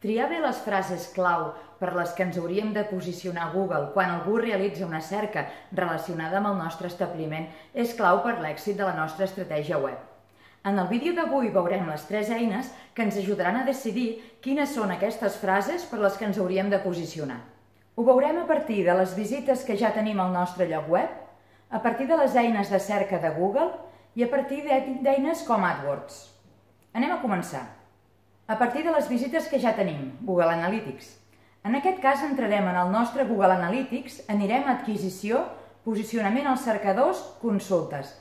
Triar bé les frases clau per les que ens hauríem de posicionar a Google quan algú realitza una cerca relacionada amb el nostre establiment és clau per l'èxit de la nostra estratègia web. En el vídeo d'avui veurem les 3 eines que ens ajudaran a decidir quines són aquestes frases per les que ens hauríem de posicionar. Ho veurem a partir de les visites que ja tenim al nostre lloc web, a partir de les eines de cerca de Google i a partir d'eines com AdWords. Anem a començar. A partir de les visites que ja tenim, Google Analytics. En aquest cas entrarem en el nostre Google Analytics, anirem a Adquisició, Posicionament als cercadors, Consultes.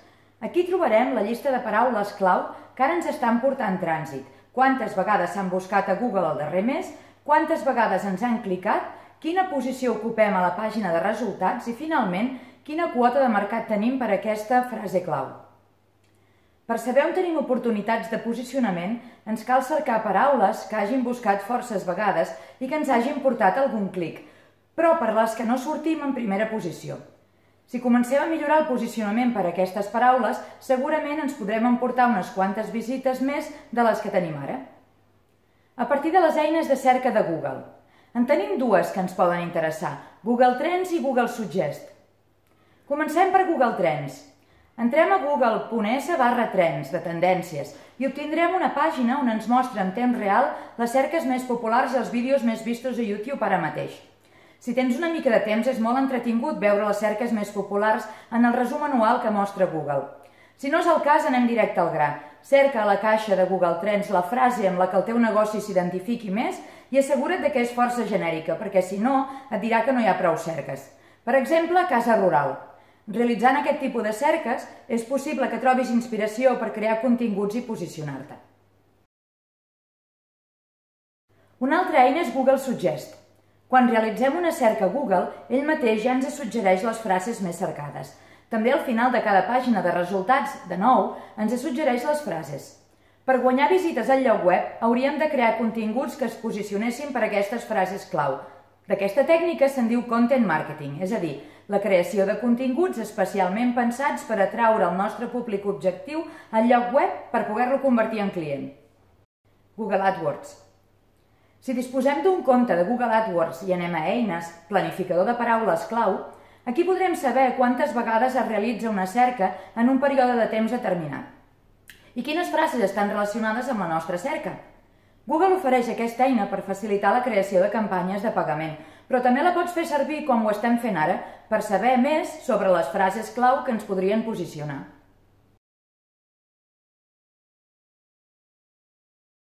Aquí trobarem la llista de paraules clau que ara ens estan portant trànsit, quantes vegades s'han buscat a Google el darrer mes, quantes vegades ens han clicat, quina posició ocupem a la pàgina de resultats i, finalment, quina quota de mercat tenim per a aquesta frase clau. Per saber on tenim oportunitats de posicionament, ens cal cercar paraules que hagin buscat forces vegades i que ens hagin portat algun clic, però per les que no sortim en primera posició. Si comencem a millorar el posicionament per a aquestes paraules, segurament ens podrem emportar unes quantes visites més de les que tenim ara. A partir de les eines de cerca de Google. En tenim dues que ens poden interessar, Google Trends i Google Suggest. Comencem per Google Trends. Entrem a google.es/trends de tendències i obtindrem una pàgina on ens mostra en temps real les cerques més populars i els vídeos més vistos a YouTube ara mateix. Si tens una mica de temps, és molt entretingut veure les cerques més populars en el resum anual que mostra Google. Si no és el cas, anem directe al gra. Cerca a la caixa de Google Trends la frase amb la que el teu negoci s'identifiqui més i assegura't que és força genèrica, perquè si no, et dirà que no hi ha prou cerques. Per exemple, casa rural. Realitzant aquest tipus de cerques, és possible que trobis inspiració per crear continguts i posicionar-te. Una altra eina és Google Suggest. Quan realitzem una cerca a Google, ell mateix ja ens suggereix les frases més cercades. També al final de cada pàgina de resultats, de nou, ens suggereix les frases. Per guanyar visites al lloc web, hauríem de crear continguts que es posicionessin per aquestes frases clau. D'aquesta tècnica se'n diu Content Marketing, és a dir, la creació de continguts especialment pensats per atraure el nostre públic objectiu al lloc web per poder-lo convertir en client. Google AdWords. Si disposem d'un compte de Google AdWords i anem a Eines, planificador de paraules clau, aquí podrem saber quantes vegades es realitza una cerca en un període de temps determinat. I quines frases estan relacionades amb la nostra cerca? Google ofereix aquesta eina per facilitar la creació de campanyes de pagament, però també la pots fer servir, com ho estem fent ara, per saber més sobre les frases clau que ens podrien posicionar.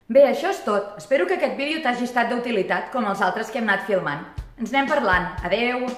Bé, això és tot. Espero que aquest vídeo t'hagi estat d'utilitat, com els altres que hem anat filmant. Ens anem parlant. Adeu!